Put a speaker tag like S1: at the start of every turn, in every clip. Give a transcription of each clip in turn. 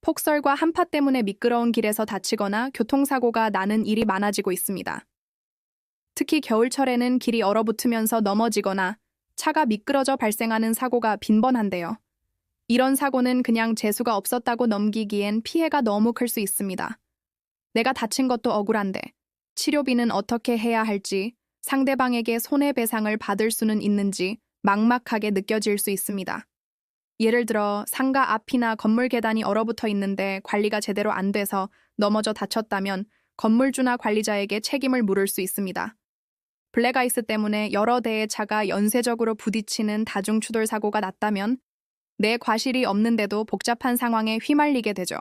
S1: 폭설과 한파 때문에 미끄러운 길에서 다치거나 교통사고가 나는 일이 많아지고 있습니다. 특히 겨울철에는 길이 얼어붙으면서 넘어지거나 차가 미끄러져 발생하는 사고가 빈번한데요. 이런 사고는 그냥 재수가 없었다고 넘기기엔 피해가 너무 클 수 있습니다. 내가 다친 것도 억울한데 치료비는 어떻게 해야 할지, 상대방에게 손해배상을 받을 수는 있는지 막막하게 느껴질 수 있습니다. 예를 들어 상가 앞이나 건물 계단이 얼어붙어 있는데 관리가 제대로 안 돼서 넘어져 다쳤다면 건물주나 관리자에게 책임을 물을 수 있습니다. 블랙아이스 때문에 여러 대의 차가 연쇄적으로 부딪히는 다중추돌 사고가 났다면 내 과실이 없는데도 복잡한 상황에 휘말리게 되죠.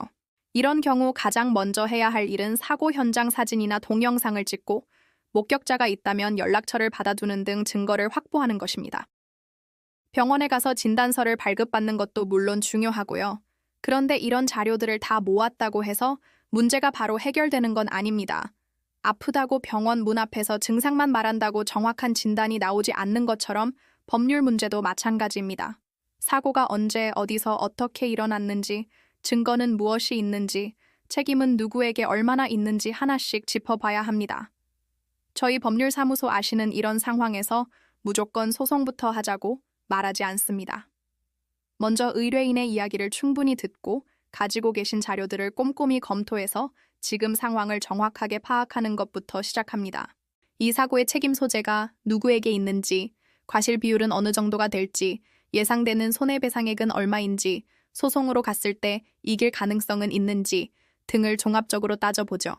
S1: 이런 경우 가장 먼저 해야 할 일은 사고 현장 사진이나 동영상을 찍고 목격자가 있다면 연락처를 받아두는 등 증거를 확보하는 것입니다. 병원에 가서 진단서를 발급받는 것도 물론 중요하고요. 그런데 이런 자료들을 다 모았다고 해서 문제가 바로 해결되는 건 아닙니다. 아프다고 병원 문 앞에서 증상만 말한다고 정확한 진단이 나오지 않는 것처럼 법률 문제도 마찬가지입니다. 사고가 언제, 어디서, 어떻게 일어났는지, 증거는 무엇이 있는지, 책임은 누구에게 얼마나 있는지 하나씩 짚어봐야 합니다. 저희 법률사무소 아시는 이런 상황에서 무조건 소송부터 하자고 말하지 않습니다. 먼저 의뢰인의 이야기를 충분히 듣고 가지고 계신 자료들을 꼼꼼히 검토해서 지금 상황을 정확하게 파악하는 것부터 시작합니다. 이 사고의 책임 소재가 누구에게 있는지, 과실 비율은 어느 정도가 될지, 예상되는 손해배상액은 얼마인지, 소송으로 갔을 때 이길 가능성은 있는지 등을 종합적으로 따져보죠.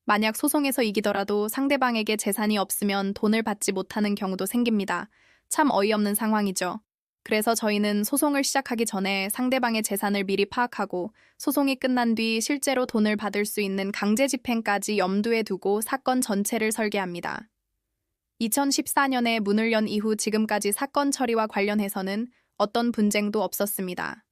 S1: 만약 소송에서 이기더라도 상대방에게 재산이 없으면 돈을 받지 못하는 경우도 생깁니다. 참 어이없는 상황이죠. 그래서 저희는 소송을 시작하기 전에 상대방의 재산을 미리 파악하고 소송이 끝난 뒤 실제로 돈을 받을 수 있는 강제집행까지 염두에 두고 사건 전체를 설계합니다. 2014년에 문을 연 이후 지금까지 사건 처리와 관련해서는 어떤 분쟁도 없었습니다.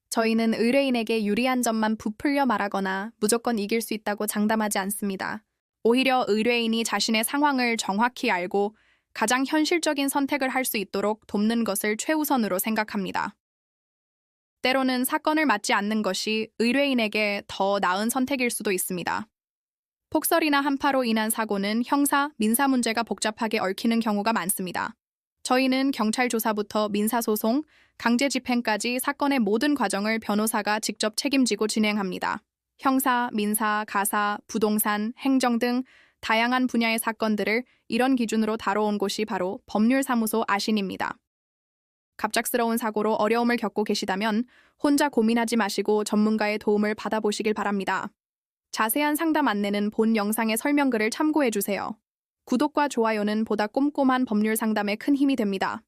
S1: 저희는 의뢰인에게 유리한 점만 부풀려 말하거나 무조건 이길 수 있다고 장담하지 않습니다. 오히려 의뢰인이 자신의 상황을 정확히 알고 가장 현실적인 선택을 할 수 있도록 돕는 것을 최우선으로 생각합니다. 때로는 사건을 맡지 않는 것이 의뢰인에게 더 나은 선택일 수도 있습니다. 폭설이나 한파로 인한 사고는 형사, 민사 문제가 복잡하게 얽히는 경우가 많습니다. 저희는 경찰 조사부터 민사소송, 강제집행까지 사건의 모든 과정을 변호사가 직접 책임지고 진행합니다. 형사, 민사, 가사, 부동산, 행정 등 다양한 분야의 사건들을 이런 기준으로 다뤄온 곳이 바로 법률사무소 아신입니다. 갑작스러운 사고로 어려움을 겪고 계시다면 혼자 고민하지 마시고 전문가의 도움을 받아보시길 바랍니다. 자세한 상담 안내는 본 영상의 설명글을 참고해주세요. 구독과 좋아요는 보다 꼼꼼한 법률 상담에 큰 힘이 됩니다.